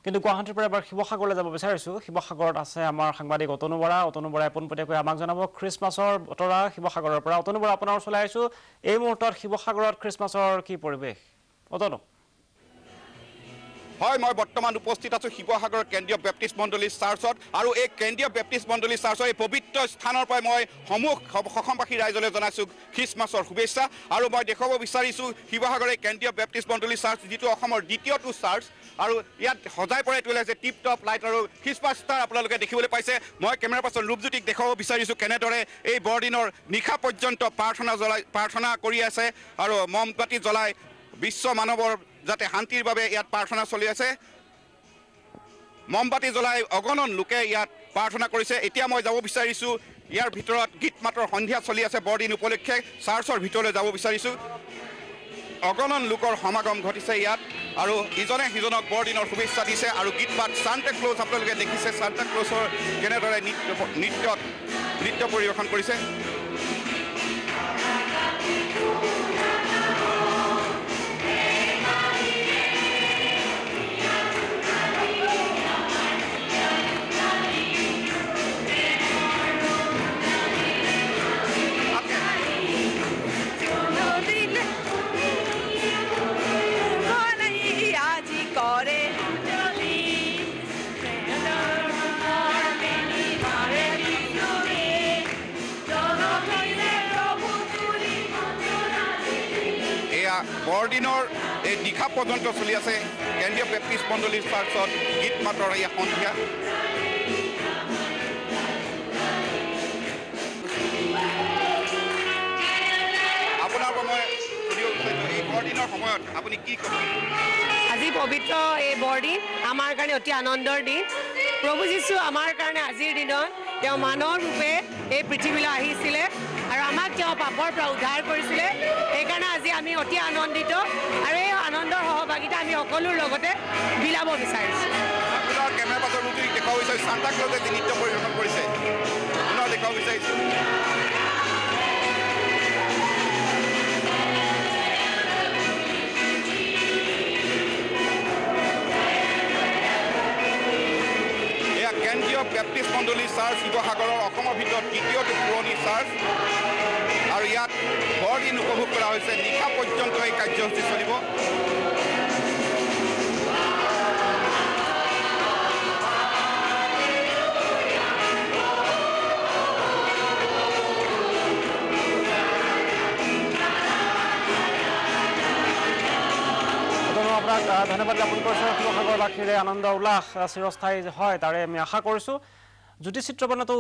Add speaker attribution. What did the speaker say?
Speaker 1: কিন্তু গুৱাহাটীৰ পৰা এবাৰ শিৱসাগৰলৈ যাব বিচাৰিছো শিৱসাগৰত আছে আমাৰ সাংবাদিক অতনু বৰাই পোনপটীয়াকৈ আমাক জনাব খ্ৰীষ্টমাছৰ বতৰা শিৱসাগৰৰ পৰা অতনু বৰা আপোনাৰ ওচৰলৈ আহিছো এই মুহূৰ্তত শিৱসাগৰত খ্ৰীষ্টমাছৰ কি পৰিৱেশ অতনু
Speaker 2: হয় মই বৰ্তমান উপস্থিত আছো শিৱসাগৰ কেন্দ্ৰীয় বেপ্টিষ্ট মণ্ডলী চাৰ্চত আৰু এই কেন্দ্ৰীয় বেপ্টিষ্ট মণ্ডলী চাৰ্চৰ এই পবিত্ৰ স্থানৰ পৰা মই অসমবাসী ৰাইজলৈ জনাইছো খ্ৰীষ্টমাছৰ শুভেচ্ছা আৰু মই দেখাব বিচাৰিছো শিৱসাগৰ কেন্দ্ৰীয় বেপ্টিষ্ট মণ্ডলী চাৰ্চ যিটো অসমৰ দ্বিতীয়টো চাৰ্চ আৰু ইয়াত সজাই পৰাই তোলা হৈছে টিপ টপ লাইট আৰু খ্ৰীষ্টমাছ ষ্টাৰ আপোনালোকে দেখিবলৈ পাইছে মই কেমেৰা পাৰ্চন ৰূপজ্যোতিক দেখাব বিচাৰিছো কেনেদৰে এই বৰদিনৰ নিশা পৰ্যন্ত প্ৰাৰ্থনা কৰি আছে আৰু মমবাতি জ্বলাই বিশ্ব মানৱৰ যাতে শান্তিৰ বাবে ইয়াত প্ৰাৰ্থনা চলি আছে মমবাতি জ্বলাই অগণন লোকে ইয়াত প্ৰাৰ্থনা কৰিছে এতিয়া মই যাব বিচাৰিছো ইয়াৰ ভিতৰত গীত মাতৰ সন্ধিয়া চলি আছে বৰদিন উপলক্ষে চাৰ্চৰ ভিতৰলৈ যাব বিচাৰিছো অগণন লোকৰ সমাগম ঘটিছে ইয়াত আৰু ইজনে সিজনক বৰদিনৰ শুভেচ্ছা দিছে আৰু গীত মাত সান্তা ক্লজ আপোনালোকে দেখিছে সান্তা ক্লজৰ কেনেদৰে নৃত্য পৰিৱেশন কৰিছে বৰদিনৰ এই নিশা পৰ্যন্ত চলি আছে কেন্দ্ৰীয় বেপ্টিষ্ট মণ্ডলী চাৰ্চত গীত মাতৰ এই সন্ধিয়া আপোনাৰ মই এই বৰদিনৰ সময়ত আপুনি কি ক'ব
Speaker 3: আজি পবিত্ৰ এই বৰদিন আমাৰ কাৰণে অতি আনন্দৰ দিন প্ৰভু যীশু আমাৰ কাৰণে আজিৰ দিনত তেওঁ মানৱ ৰূপে এই পৃথিৱীলৈ আহিছিলে আৰু আমাক তেওঁ পাপৰ পৰা উদ্ধাৰ কৰিছিলে সেইকাৰণে আজি আমি অতি আনন্দিত আৰু এই আনন্দৰ সহভাগিতা আমি সকলোৰ লগতে বিলাব বিচাৰিছোঁ
Speaker 2: আপোনাৰ কেমেৰা পাৰ্চন ৰূপজ্যোতিক দেখাব বিচাৰিছোঁ সান্তা ক্লজে যি নৃত্য পৰিৱেশন কৰিছে পুনৰ দেখাব বিচাৰিছোঁ কেন্দ্ৰীয় বেপ্টিষ্ট মণ্ডলী চাৰ্চ শিৱসাগৰৰ অসমৰ ভিতৰত দ্বিতীয়টো পুৰণি চাৰ্চ আৰু ইয়াত বৰদিন উপভোগ কৰা হৈছে নিশা পৰ্যন্ত এই কাৰ্যসূচী চলিব
Speaker 1: আপোনাক ধন্যবাদ জ্ঞাপন কৰিছোঁ শিৱসাগৰবাসীৰে আনন্দ উল্লাস চিৰস্থায়ী হয় তাৰে আমি আশা কৰিছোঁ জ্যোতি চিত্ৰবৰ্ণতো